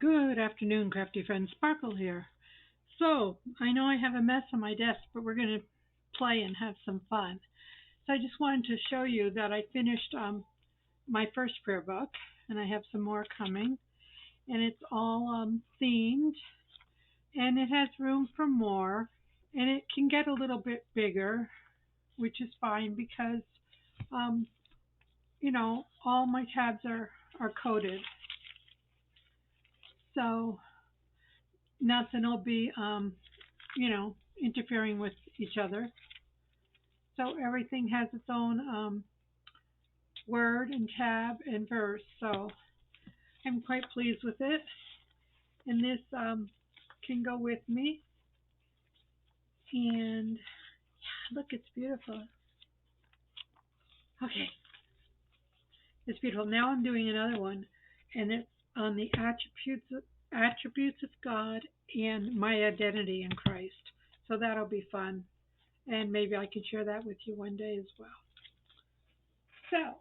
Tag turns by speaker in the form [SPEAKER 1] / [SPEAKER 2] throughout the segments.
[SPEAKER 1] Good afternoon, Crafty Friends. Sparkle here. So, I know I have a mess on my desk, but we're going to play and have some fun. So, I just wanted to show you that I finished my first prayer book, and I have some more coming. And it's all themed, and it has room for more. And it can get a little bit bigger, which is fine because, um, all my tabs are coated. So, nothing will be interfering with each other. So everything has its own word and tab and verse. So I'm quite pleased with it. And this can go with me. And look, it's beautiful. Okay, it's beautiful. Now I'm doing another one, and it's on the attributes of God and my identity in Christ. So that'll be fun, and maybe I can share that with you one day as well. So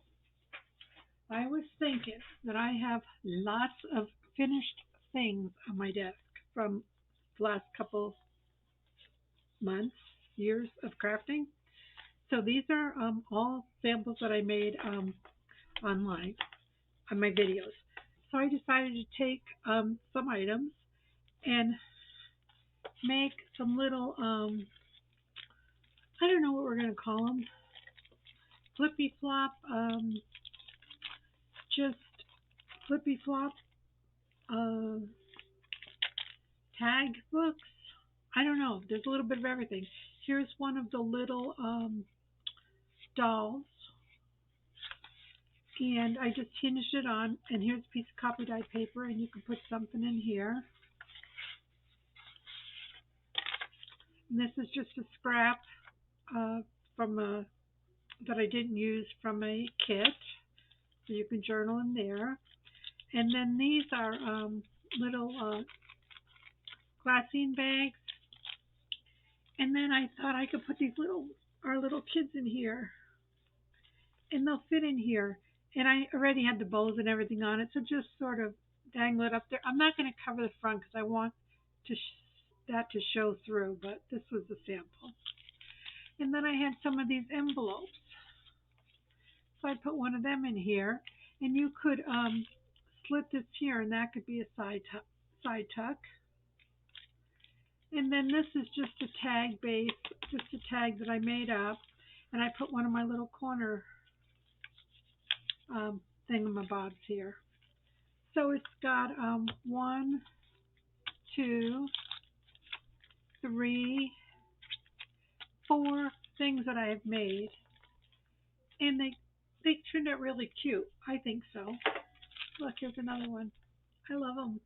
[SPEAKER 1] I was thinking that I have lots of finished things on my desk from the last couple months, years of crafting. So these are all samples that I made online on my videos. So I decided to take some items and make some little, I don't know what we're going to call them, flippy flop, just flippy flop uh, tag books. I don't know. There's a little bit of everything. Here's one of the little dolls, and I just hinged it on. And here's a piece of copy dyed paper, and you can put something in here. And this is just a scrap from a that I didn't use from a kit, so you can journal in there. And then these are little glassine bags. And then I thought I could put our little kids in here, and they'll fit in here. And I already had the bows and everything on it, so just sort of dangle it up there. I'm not going to cover the front because I want that to show through, but this was the sample. And then I had some of these envelopes, so I put one of them in here, and you could slit this here, and that could be a side tuck. And then this is just a tag base, just a tag that I made up, and I put one of my little corner thingamabobs here. So it's got 1, 2, 3, 4 things that I have made, and they turned out really cute. I think so. Look, here's another one. I love them.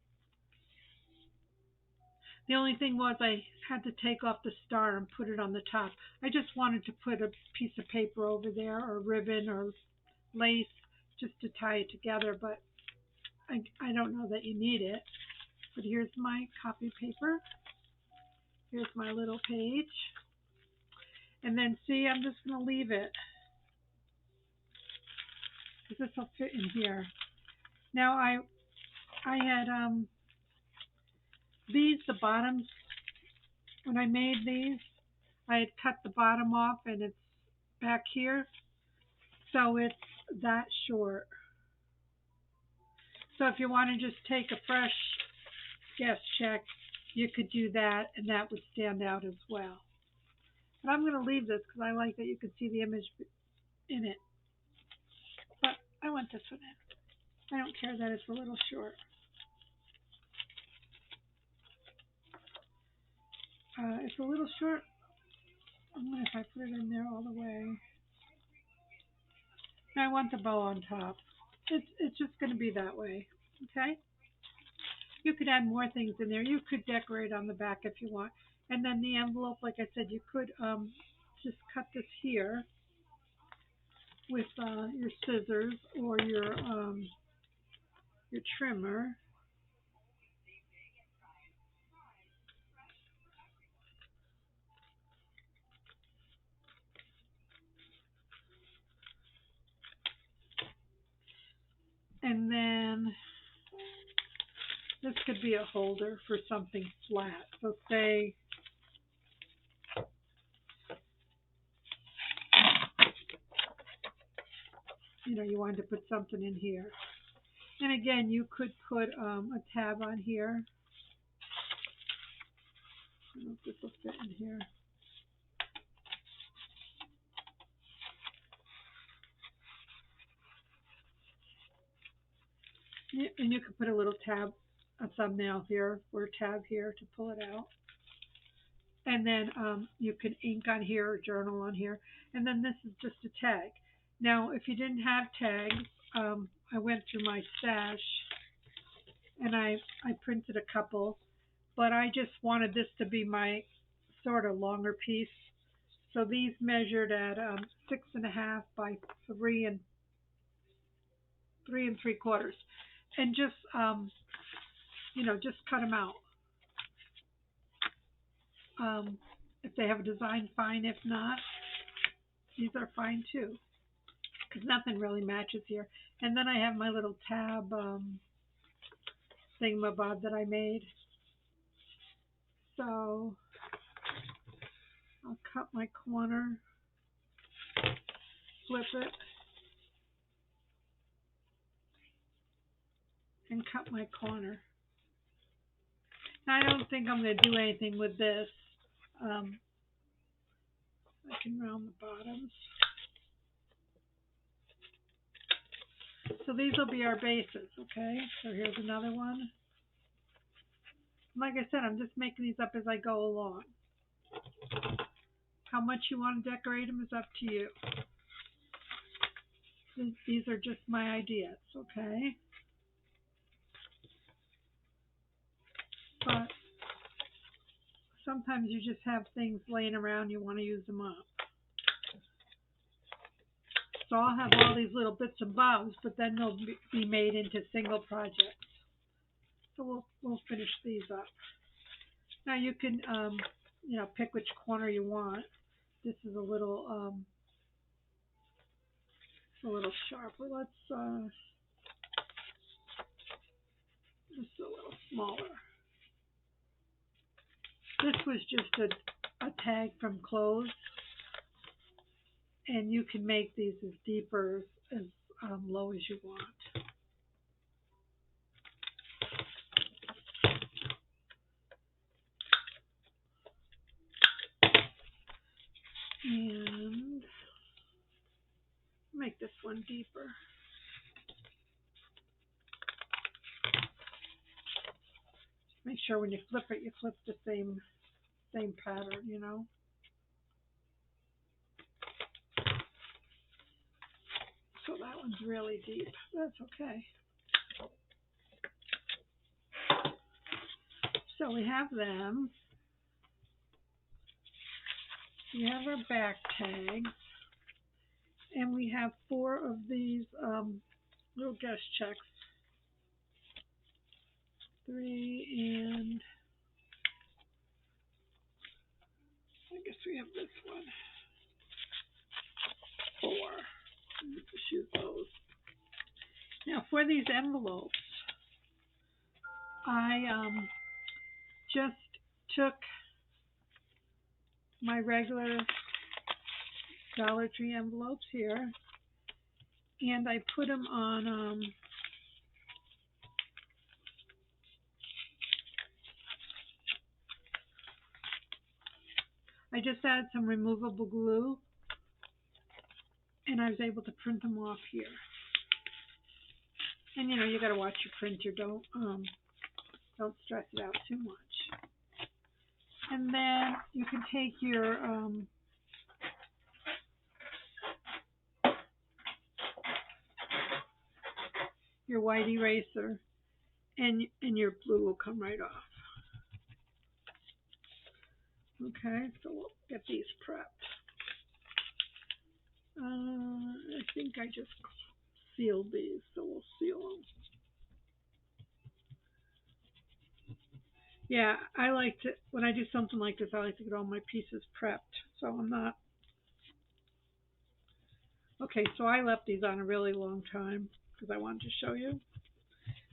[SPEAKER 1] The only thing was I had to take off the star and put it on the top. I just wanted to put a piece of paper over there, or ribbon, or lace, just to tie it together, but I don't know that you need it. But here's my copy paper. Here's my little page. And then see, I'm just going to leave it, because this will fit in here. Now I had the bottoms, when I made these, I had cut the bottom off, and it's back here, so it's that short. So if you want to just take a fresh guess check, you could do that, and that would stand out as well. But I'm going to leave this because I like that you can see the image in it. But I want this one in. I don't care that it's a little short. It's a little short. I'm going to, if I put it in there all the way. And I want the bow on top. It's just going to be that way. Okay? You could add more things in there. You could decorate on the back if you want. And then the envelope, like I said, you could just cut this here with your scissors or your trimmer. And then This could be a holder for something flat. So say, you wanted to put something in here. And again, you could put a tab on here. I don't know if this will fit in here. And you could put a little tab, a thumbnail here, or a tab here to pull it out. And then you can ink on here or journal on here. And then this is just a tag. Now, if you didn't have tags, I went through my stash and I printed a couple, but I just wanted this to be my sort of longer piece. So these measured at 6.5 by 3 3/4, and just just cut them out. If they have a design, fine. If not, these are fine too, because nothing really matches here. And then I have my little tab thingamabob that I made. So I'll cut my corner, flip it, and cut my corner. Now, I don't think I'm going to do anything with this. I can round the bottoms. So these will be our bases, okay? So here's another one. Like I said, I'm just making these up as I go along. How much you want to decorate them is up to you. These are just my ideas, okay? But sometimes you just have things laying around, you want to use them up. So I'll have all these little bits and bobs, but then they'll be made into single projects. So we'll finish these up. Now you can pick which corner you want. This is a little sharper. Let's just a little smaller. This was just a tag from clothes, and you can make these as deep or as low as you want. And make this one deeper. Make sure when you flip it, you flip the same pattern, So that one's really deep. That's okay. So we have them. We have our back tags. And we have 4 of these little guest checks. 3 and I guess we have this one. 4. Let's shoot those. Now for these envelopes, I just took my regular Dollar Tree envelopes here, and I put them on I just added some removable glue, and I was able to print them off here. And you got to watch your printer. Don't stress it out too much. And then you can take your white eraser, and your glue will come right off. Okay, so we'll get these prepped. I think I just sealed these, so we'll seal them. Yeah, I like to, when I do something like this, I like to get all my pieces prepped, so I'm not. Okay, so I left these on a really long time because I wanted to show you.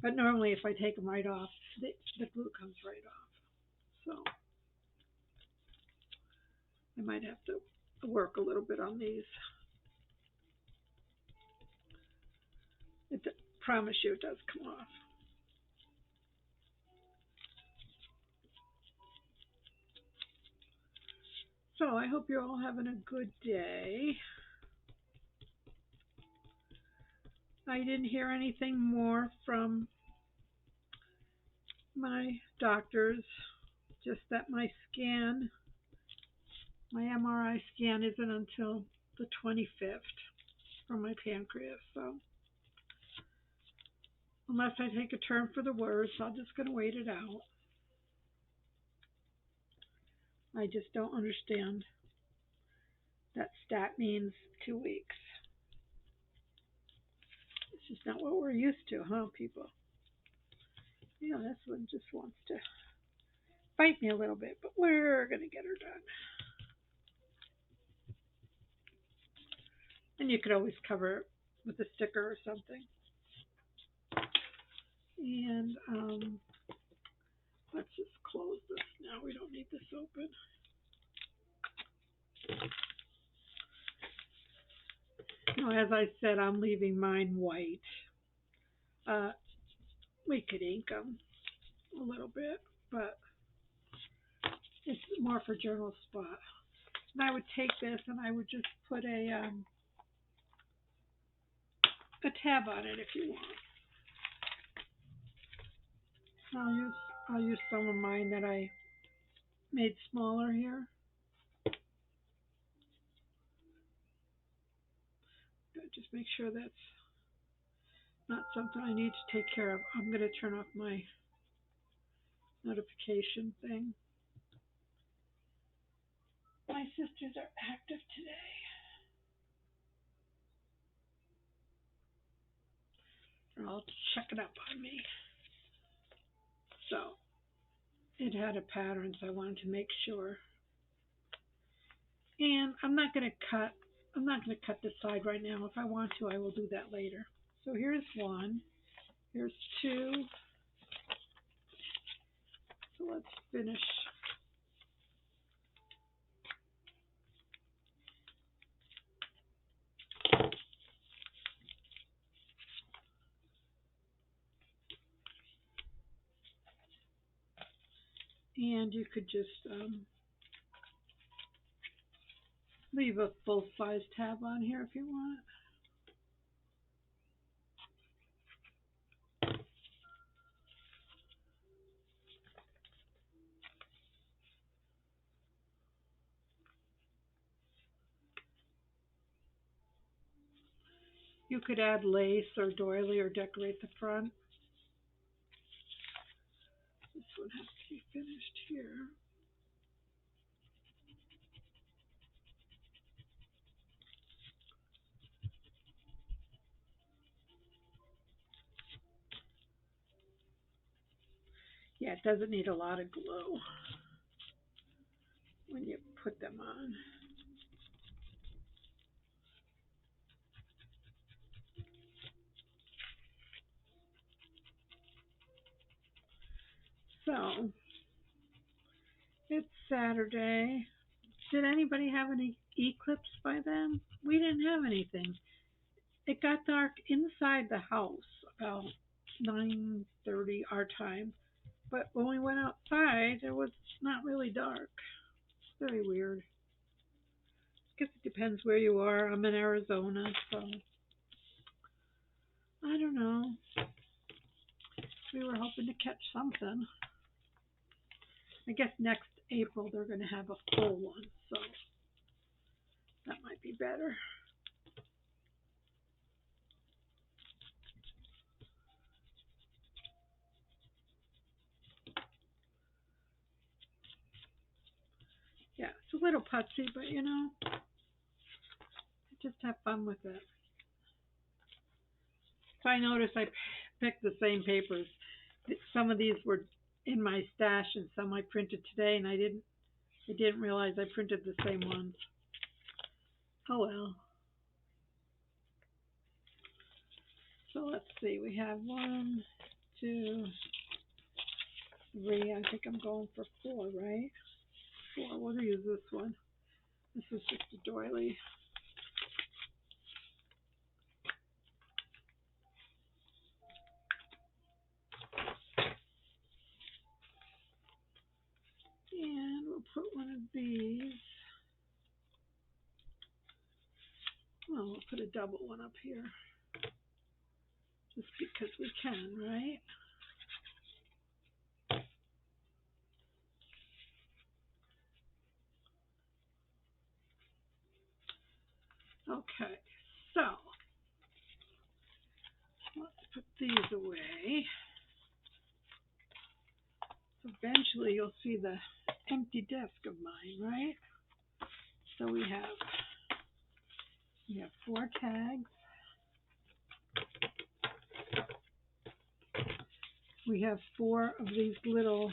[SPEAKER 1] But normally if I take them right off, the glue comes right off. So I might have to work a little bit on these. I promise you it does come off. So I hope you're all having a good day. I didn't hear anything more from my doctors, just that my MRI scan isn't until the 25th for my pancreas. So unless I take a turn for the worse, I'm just going to wait it out. I just don't understand that stat means 2 weeks. It's just not what we're used to, huh, people? This one just wants to fight me a little bit, but we're going to get her done. And you could always cover it with a sticker or something. And let's just close this now. We don't need this open. As I said, I'm leaving mine white. We could ink them a little bit, but it's more for journal spot. And I would take this and I would just put a tab on it if you want. I'll use some of mine that I made smaller here. Just make sure that's not something I need to take care of. I'm going to turn off my notification thing. My sisters are active today. They're all checking up on me. So it had a pattern, so I wanted to make sure. And I'm not going to cut this side right now. If I want to, I will do that later. So here's one. Here's two. So let's finish. And you could just leave a full-size tab on here if you want. You could add lace or doily or decorate the front. This one has to be finished here. Yeah, it doesn't need a lot of glue when you put them on. So, it's Saturday. Did anybody have any eclipse by then? We didn't have anything. It got dark inside the house about 9:30 our time. But when we went outside, it was not really dark. It's very weird. I guess it depends where you are. I'm in Arizona, so I don't know. We were hoping to catch something. I guess next April they're going to have a full one, so that might be better. Yeah, it's a little putsy, but just have fun with it. So I noticed I picked the same papers. Some of these were in my stash and some I printed today, and I didn't realize I printed the same ones. Oh well. So let's see, we have 1, 2, 3. I think I'm going for 4, right? 4. We'll use this one. This is just a doily. And we'll put one of these. Well, we'll put a double one up here. Just because we can, right? Okay, so let's put these away. So eventually you'll see the empty desk of mine, right? So we have 4 tags. We have 4 of these little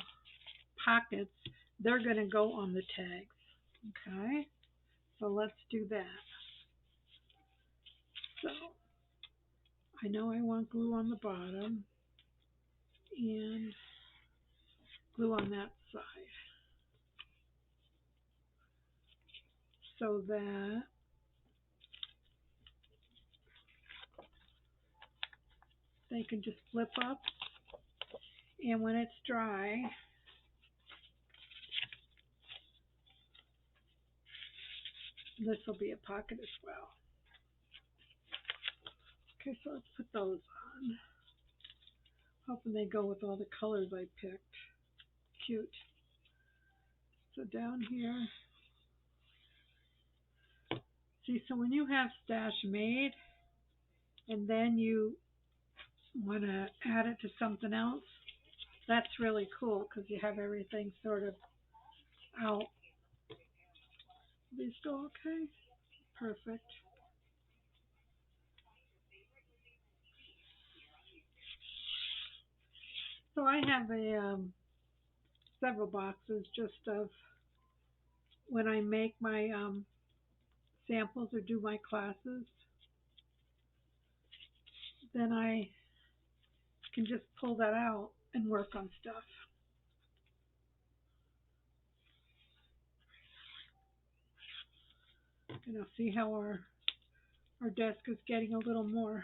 [SPEAKER 1] pockets. They're going to go on the tags. Okay, so let's do that. So I know I want glue on the bottom and glue on that side so that they can just flip up, and when it's dry, this will be a pocket as well. Okay, so let's put those on. Hoping they go with all the colors I picked. Cute. So down here, see, so when you have stash made and then you want to add it to something else, that's really cool because you have everything sort of out. These go okay? Perfect. So I have several boxes just of when I make my samples or do my classes, then I can just pull that out and work on stuff. See how our desk is getting a little more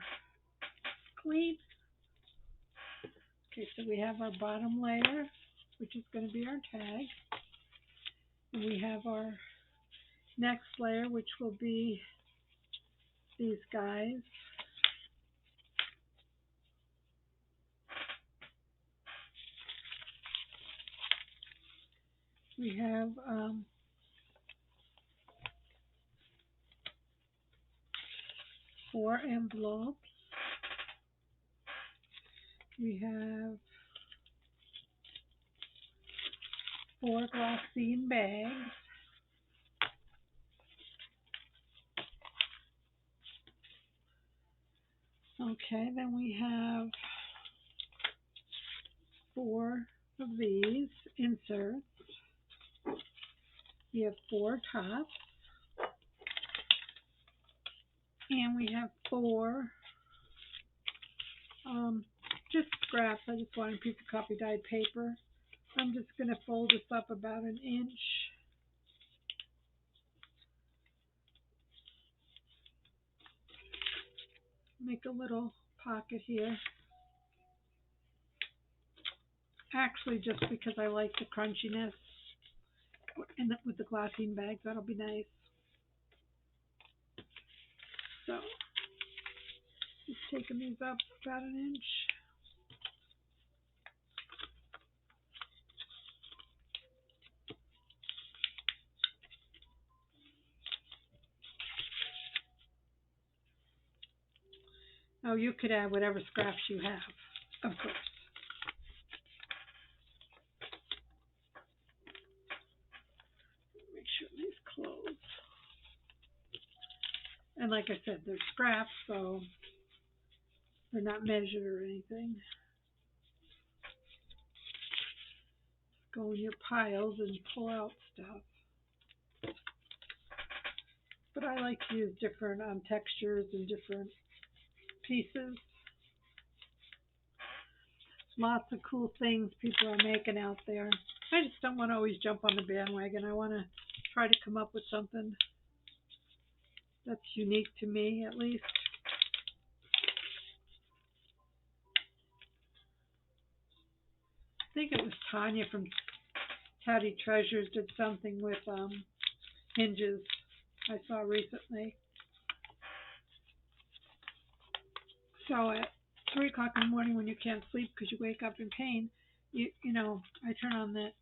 [SPEAKER 1] clean. Okay, so we have our bottom layer, which is going to be our tag. And we have our next layer, which will be these guys. We have four envelopes. We have 4 glassine bags. Okay, then we have 4 of these inserts. We have 4 tops. And we have 4 just scraps. I just want a piece of copy dyed paper. I'm just going to fold this up about 1 inch. Make a little pocket here. Actually, just because I like the crunchiness and with the glassine bags, that'll be nice. So, just taking these up about 1 inch. Oh, you could add whatever scraps you have, of course. Make sure these close. And like I said, they're scraps, so they're not measured or anything. Go in your piles and pull out stuff. But I like to use different textures and different pieces. lots of cool things people are making out there. I just don't want to always jump on the bandwagon. I want to try to come up with something that's unique to me, at least. I think it was Tanya from Taddy Treasures did something with hinges I saw recently. So at 3 o'clock in the morning when you can't sleep because you wake up in pain, you know, I turn on that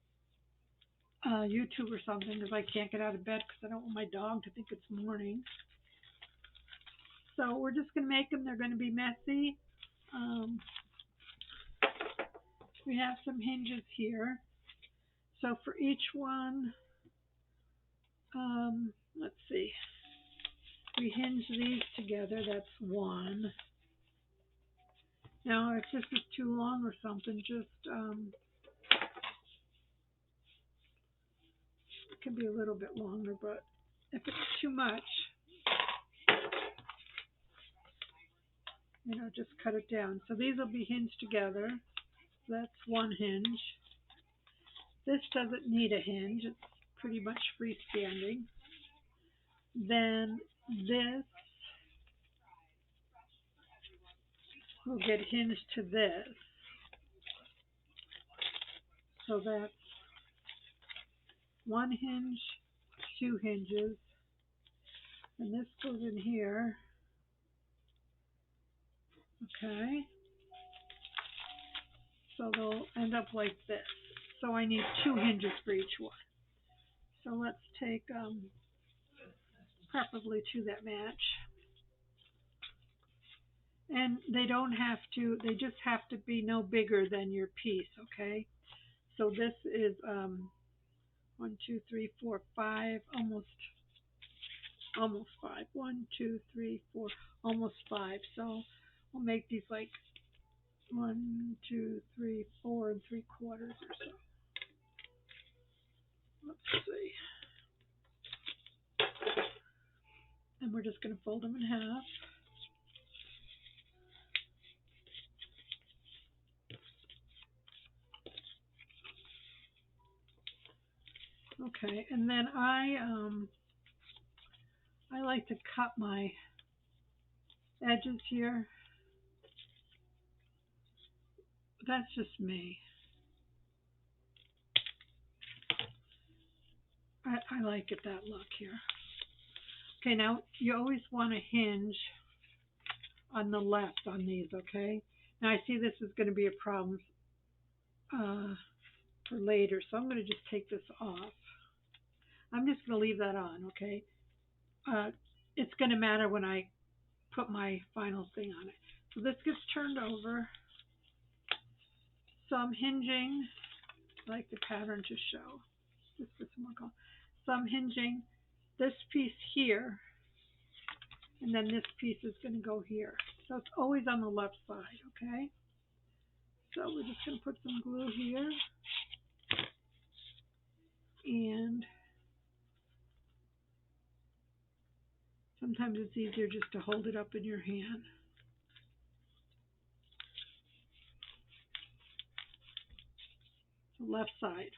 [SPEAKER 1] YouTube or something because I can't get out of bed because I don't want my dog to think it's morning. So we're just going to make them. They're going to be messy. We have some hinges here. So for each one, let's see. We hinge these together. That's one. Now, if this is too long or something, just it can be a little bit longer, but if it's too much, just cut it down. So these will be hinged together. That's one hinge. This doesn't need a hinge. It's pretty much freestanding. Then this will get hinged to this. So that's one hinge, two hinges, and this goes in here. Okay. So they'll end up like this. So I need two hinges for each one. So let's take preferably two that match. And they don't have to, they just have to be no bigger than your piece, okay? So this is 1, 2, 3, 4, 5, almost 5. 1, 2, 3, 4, almost 5. So we'll make these like 1, 2, 3, 4 3/4 or so. Let's see. And we're just going to fold them in half. Okay, and then I like to cut my edges here. That's just me. I like it that look here. Okay, now you always want to hinge on the left on these, okay? Now I see this is going to be a problem for later, so I'm going to just take this off. I'm just going to leave that on, okay? It's going to matter when I put my final thing on it. So this gets turned over. So I'm hinging, I like the pattern to show. Just for some more color. So I'm hinging this piece here, and then this piece is going to go here. So it's always on the left side, okay? So we're just going to put some glue here. And sometimes it's easier just to hold it up in your hand. The left side.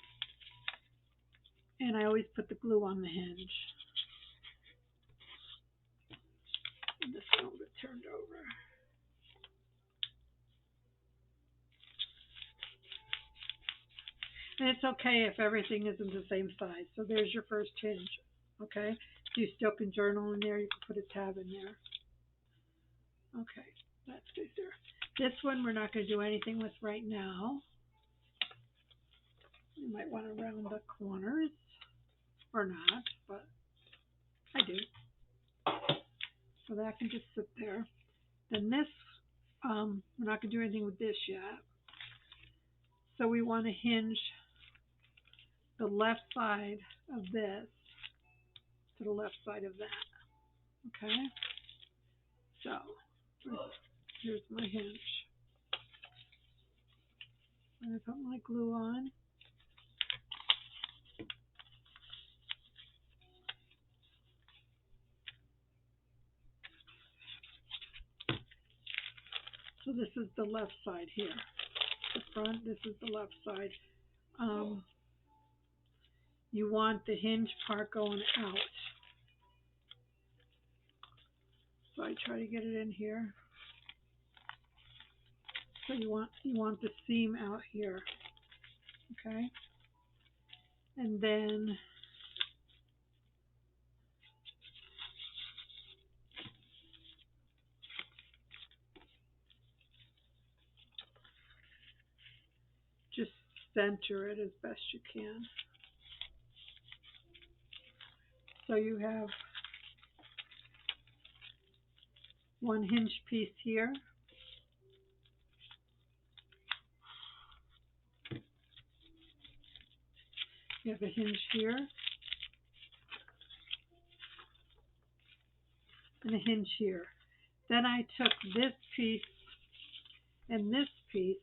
[SPEAKER 1] And I always put the glue on the hinge. And this one will get turned over. And it's okay if everything isn't the same size. So there's your first hinge, okay? You still can journal in there. You can put a tab in there. Okay, that's good there. This one we're not going to do anything with right now. You might want to round the corners, or not, but I do. So that can just sit there. Then this, we're not going to do anything with this yet. So we want to hinge the left side of this to the left side of that. Okay? So here's my hinge. I'm going to put my glue on. So this is the left side here. the front. This is the left side. Um, you want the hinge part going out. So I try to get it in here. So you want the seam out here, okay? And then just center it as best you can. So you have one hinge piece here. You have a hinge here and a hinge here. Then I took this piece and this piece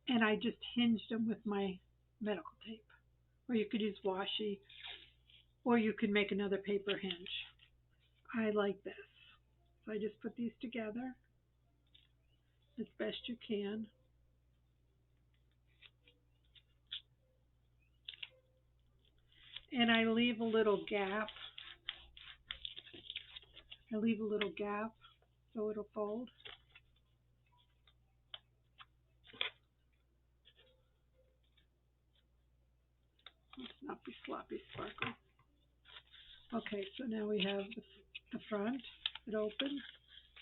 [SPEAKER 1] and I just hinged them with my medical tape. Or you could use washi, or you could make another paper hinge. I like this. So I just put these together as best you can. And I leave a little gap. I leave a little gap so it'll fold. Let's not be sloppy sparkle. Okay, so now we have the front. It opens.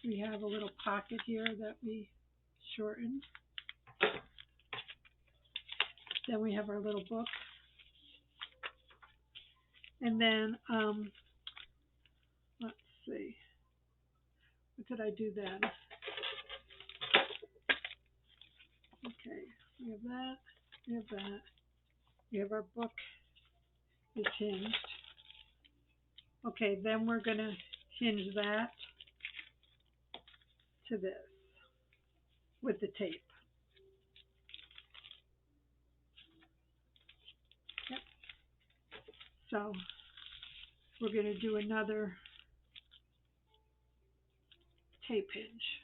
[SPEAKER 1] We have a little pocket here that we shorten. Then we have our little book. And then, let's see. What did I do then? Okay, we have that. We have that. We have our book is hinged. Okay, then we're going to hinge that to this with the tape. Yep. So we're going to do another tape hinge.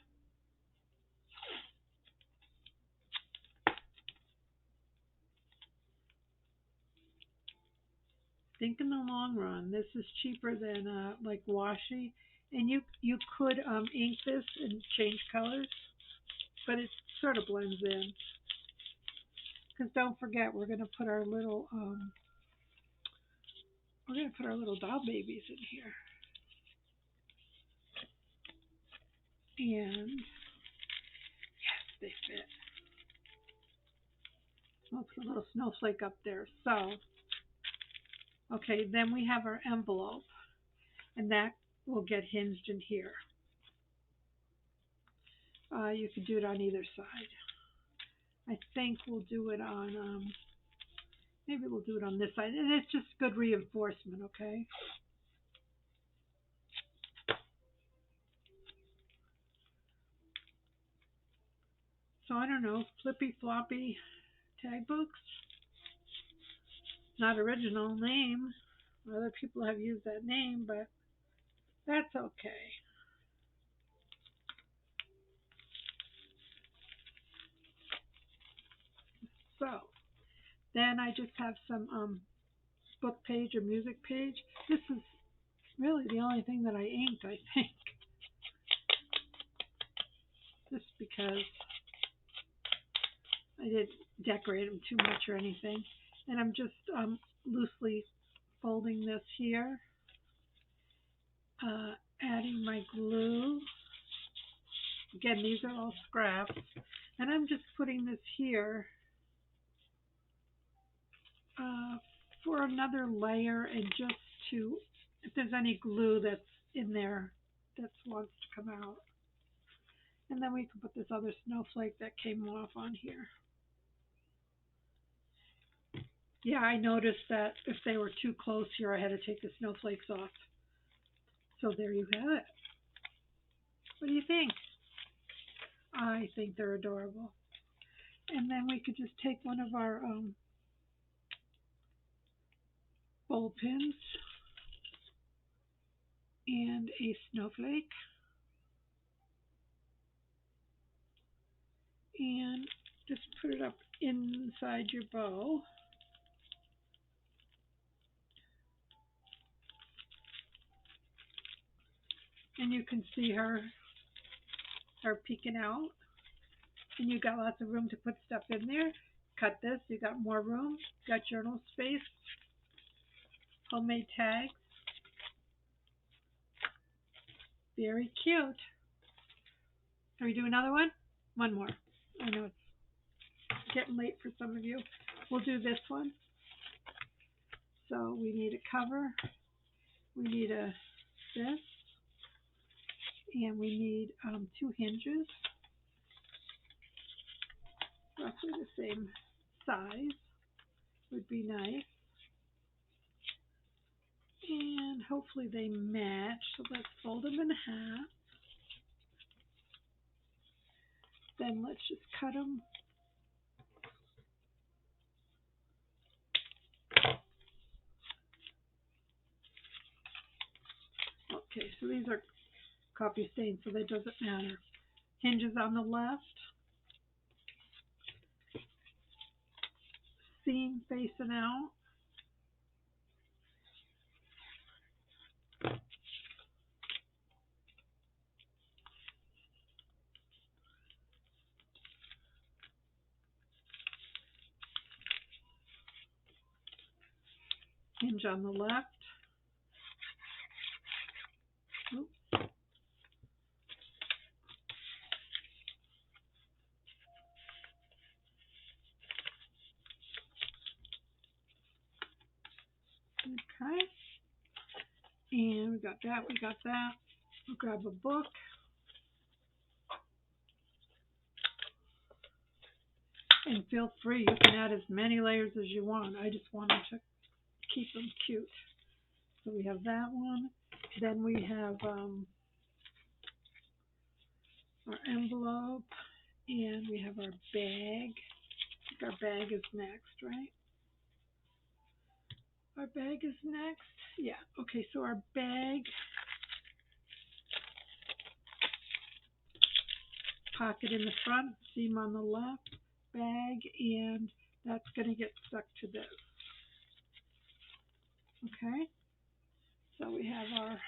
[SPEAKER 1] Think in the long run, this is cheaper than like washi, and you could ink this and change colors, but it sort of blends in. Because don't forget, we're going to put our little doll babies in here, and yes, they fit. I'll put a little snowflake up there. So, okay, then we have our envelope, and that will get hinged in here. You could do it on either side. I think we'll do it on, maybe we'll do it on this side. And it's just good reinforcement, okay? So I don't know, Flippy Floppy Tag Books. Not original name. Other people have used that name, but that's okay. So then I just have some book page or music page. This is really the only thing that I inked, I think. Just because I didn't decorate them too much or anything. And I'm just loosely folding this here, adding my glue. Again, these are all scraps. And I'm just putting this here for another layer, and just to, if there's any glue that's in there that wants to come out. And then we can put this other snowflake that came off on here. Yeah, I noticed that if they were too close here, I had to take the snowflakes off. So there you have it. What do you think? I think they're adorable. And then we could just take one of our bowl pins and a snowflake, and Just put it up inside your bow. And you can see her peeking out. And you got lots of room to put stuff in there. Cut this, you got more room. Got journal space. Homemade tags. Very cute. Can we do another one? One more. I know it's getting late for some of you. We'll do this one. So we need a cover. We need this. And we need 2 hinges. Roughly the same size would be nice. And hopefully they match. So let's fold them in half. Then let's just cut them. Okay, so these are coffee stains, so that doesn't matter. Hinges on the left. Seam facing out. Hinge on the left. Oops. Okay. And we got that. We'll grab a book. And feel free, you can add as many layers as you want. I just wanted to keep them cute. So we have that one. Then we have our envelope. And we have our bag. I think our bag is next, right? Our bag is next. Yeah. Okay, so our bag. Pocket in the front, seam on the left, bag, and that's going to get stuck to this. Okay, so we have our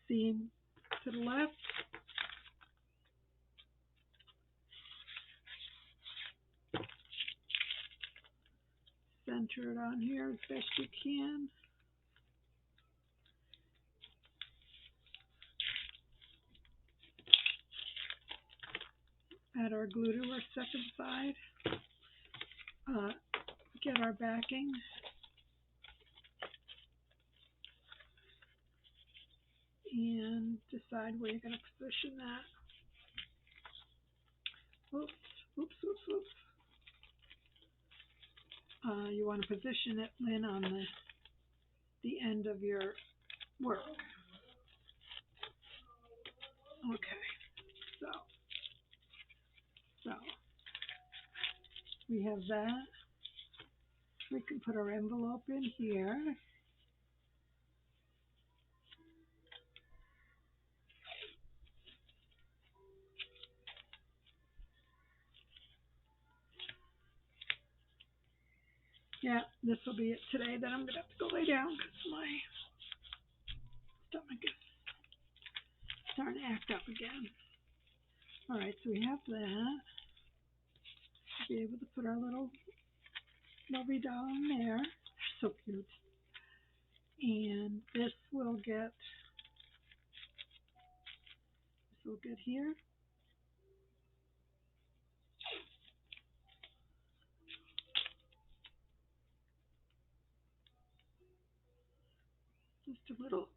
[SPEAKER 1] seam to the left, center it on here as best you can. Add our glue to our second side. Get our backing. And decide where you're going to position that. Oops, oops, oops, oops. You want to position it, Lynn, on the end of your work. Okay, so we have that. We can put our envelope in here. Yeah, this will be it today. Then I'm going to have to go lay down because my stomach is starting to act up again. All right, so we have that. Be able to put our little lovey doll in there. They're so cute. And this will get here. Just a little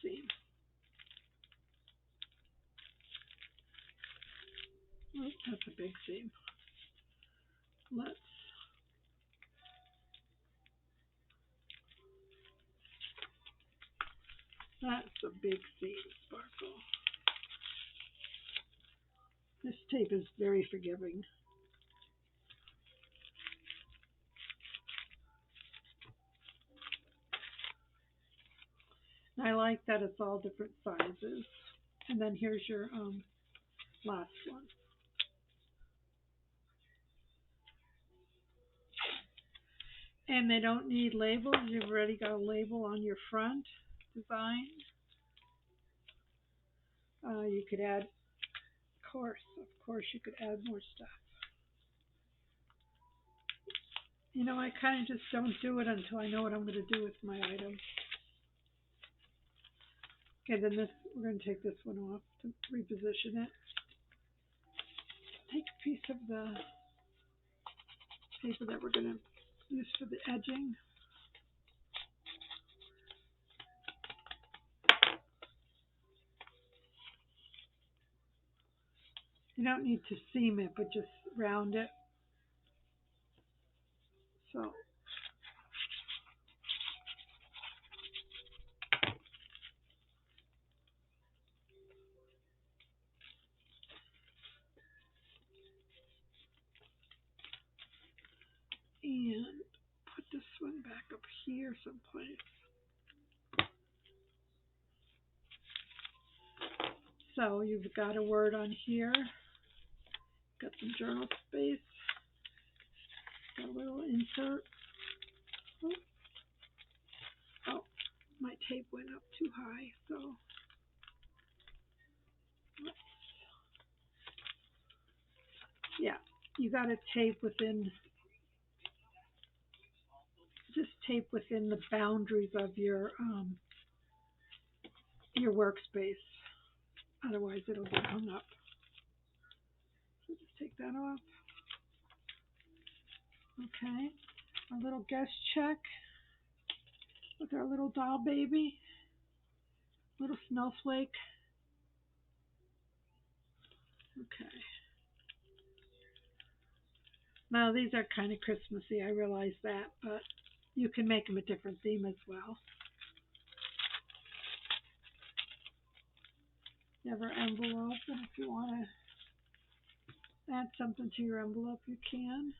[SPEAKER 1] seam. Oh, that's a big seam. That's a big seam, Sparkle. This tape is very forgiving. I like that it's all different sizes. And then here's your last one. And they don't need labels. You've already got a label on your front design. You could add, of course, you could add more stuff. You know, I kind of just don't do it until I know what I'm going to do with my item. Okay, then we're going to take this one off to reposition it. Take a piece of the paper that we're going to use for the edging. You don't need to seam it, but just round it. So, and put this one back up here someplace. So you've got a word on here. Got some journal space. Got a little insert. Oh, my tape went up too high, so yeah, you got to tape within, just tape within the boundaries of your workspace. Otherwise, it'll get hung up. So just take that off. Okay, a little guest check with our little doll baby, little snowflake. Okay. Now these are kind of Christmassy, I realize that, but you can make them a different theme as well. You have our envelope, and if you want to add something to your envelope, you can.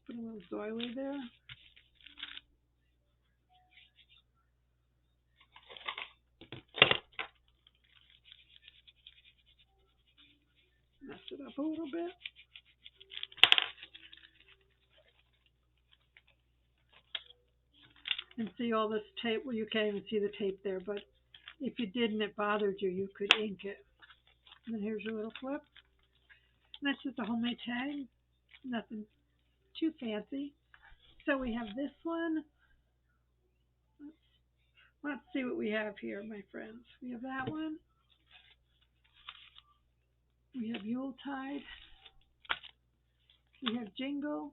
[SPEAKER 1] Put a little doily there. Mess it up a little bit. And see all this tape? Well, you can't even see the tape there, but if you did and it bothered you, you could ink it. And then here's your little flip. And that's just a homemade tag. Nothing too fancy. So we have this one. Let's see what we have here, my friends. We have that one. We have Yuletide. We have Jingle.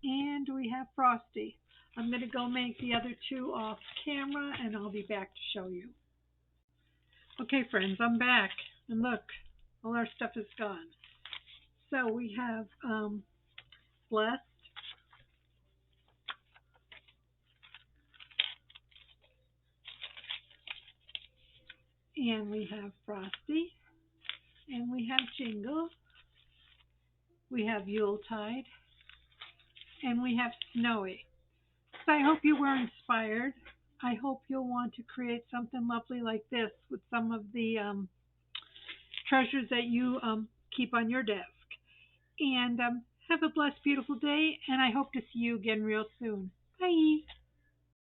[SPEAKER 1] And we have Frosty. I'm going to go make the other two off camera, and I'll be back to show you. Okay, friends, I'm back. And look, all our stuff is gone. So we have Blessed. And we have Frosty. And we have Jingle. We have Yuletide. And we have Snowy. So I hope you were inspired. I hope you'll want to create something lovely like this with some of the treasures that you keep on your desk. And have a blessed, beautiful day, and I hope to see you again real soon. Bye.